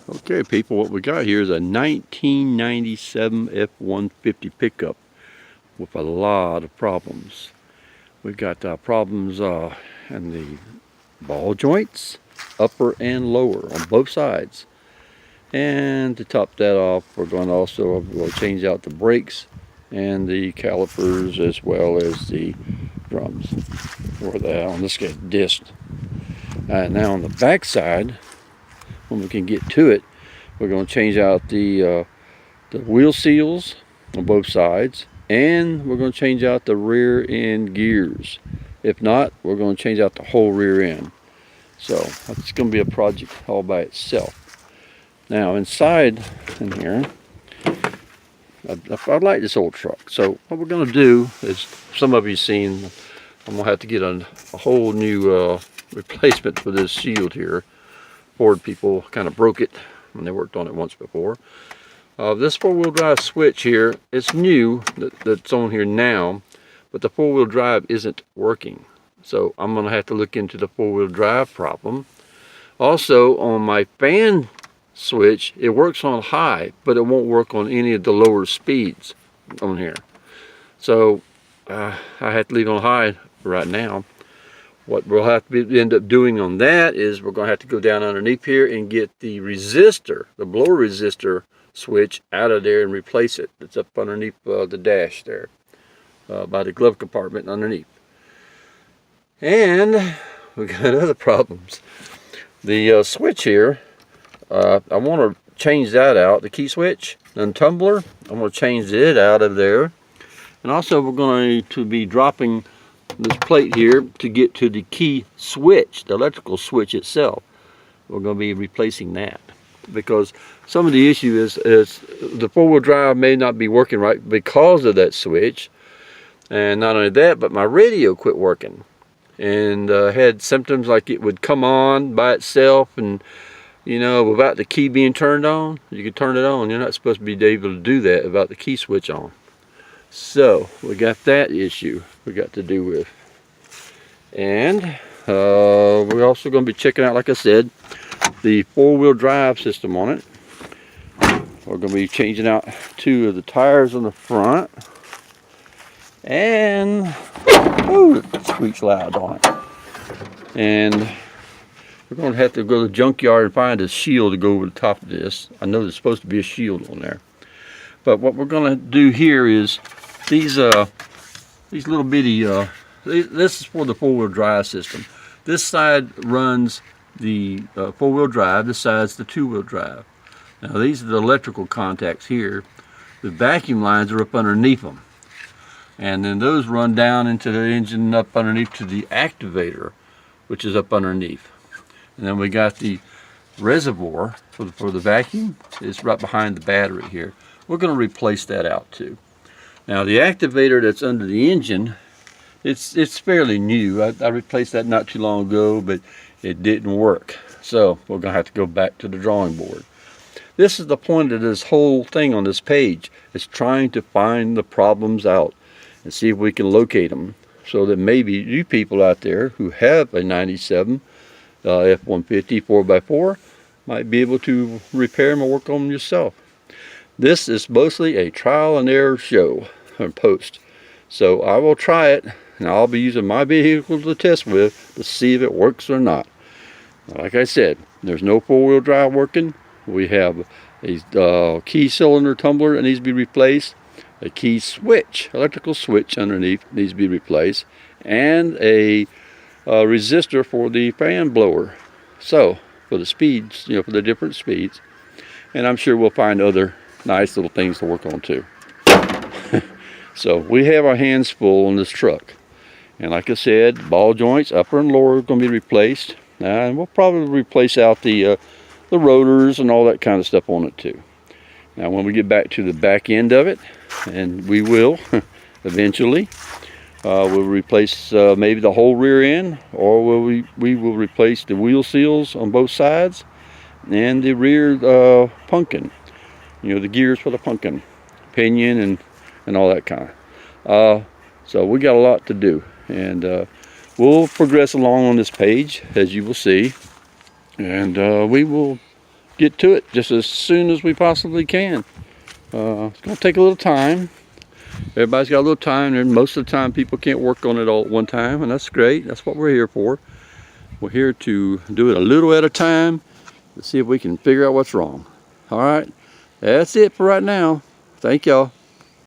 Okay, people, what we got here is a 1997 F150 pickup with a lot of problems. We've got problems in the ball joints, upper and lower on both sides. And to top that off, we're going to also change out the brakes and the calipers as well as the drums, or on this case, disc. Now on the back side, when we can get to it, we're going to change out the wheel seals on both sides, and we're going to change out the rear end gears. If not, we're going to change out the whole rear end. So it's going to be a project all by itself. Now inside in here, I like this old truck. So what we're going to do is, some of you seen, I'm going to have to get a whole new replacement for this shield here. Ford people kind of broke it when they worked on it once before. This four-wheel drive switch here, it's new, that's on here now, but the four-wheel drive isn't working. So I'm going to have to look into the four-wheel drive problem. Also, on my fan switch, it works on high, but it won't work on any of the lower speeds on here. So I have to leave it on high right now. What we'll have to end up doing on that is we're going to have to go down underneath here and get the resistor, the blower resistor switch out of there and replace it. It's up underneath the dash there, by the glove compartment underneath. And we got other problems. The switch here, I want to change that out, the key switch and tumbler. I'm going to change it out of there. And also we're going to be dropping this plate here to get to the key switch, the electrical switch itself. We're going to be replacing that, because some of the issue is the four-wheel drive may not be working right because of that switch. And not only that, but my radio quit working, and had symptoms like it would come on by itself, and you know, without the key being turned on. You can turn it on, you're not supposed to be able to do that without the key switch on. So we got that issue we got to do with. And we're also going to be checking out, like I said, the four-wheel drive system on it. We're going to be changing out 2 of the tires on the front. And oh, it squeaks loud on it. And we're going to have to go to the junkyard and find a shield to go over the top of this. I know there's supposed to be a shield on there. But what we're going to do here is these little bitty, this is for the four-wheel drive system. This side runs the four-wheel drive, this side's the two-wheel drive. Now these are the electrical contacts here. The vacuum lines are up underneath them. And then those run down into the engine up underneath to the activator, which is up underneath. And then we got the reservoir for the vacuum. It's right behind the battery here. We're going to replace that out too. Now the activator that's under the engine, it's fairly new. I replaced that not too long ago, but it didn't work. So we're going to have to go back to the drawing board. This is the point of this whole thing on this page. It's trying to find the problems out and see if we can locate them, so that maybe you people out there who have a 97 F150 4x4 might be able to repair them or work on them yourself. This is mostly a trial and error show and post. So I will try it, and I'll be using my vehicle to test with to see if it works or not. Like I said, there's no four-wheel drive working. We have a key cylinder tumbler that needs to be replaced, a key switch, electrical switch underneath needs to be replaced, and a resistor for the fan blower. So for the speeds, you know, for the different speeds. And I'm sure we'll find other nice little things to work on too. So we have our hands full on this truck. And like I said, ball joints, upper and lower, are going to be replaced. And we'll probably replace out the rotors and all that kind of stuff on it too. Now when we get back to the back end of it, and we will eventually, we'll replace maybe the whole rear end, or we will replace the wheel seals on both sides and the rear pumpkin, you know, the gears for the pumpkin, pinion and all that kind of. So we got a lot to do, and we'll progress along on this page, as you will see, and we will get to it just as soon as we possibly can. It's going to take a little time. Everybody's got a little time, and most of the time people can't work on it all at one time, and that's great. That's what we're here for. We're here to do it a little at a time to see if we can figure out what's wrong. All right, that's it for right now. Thank y'all.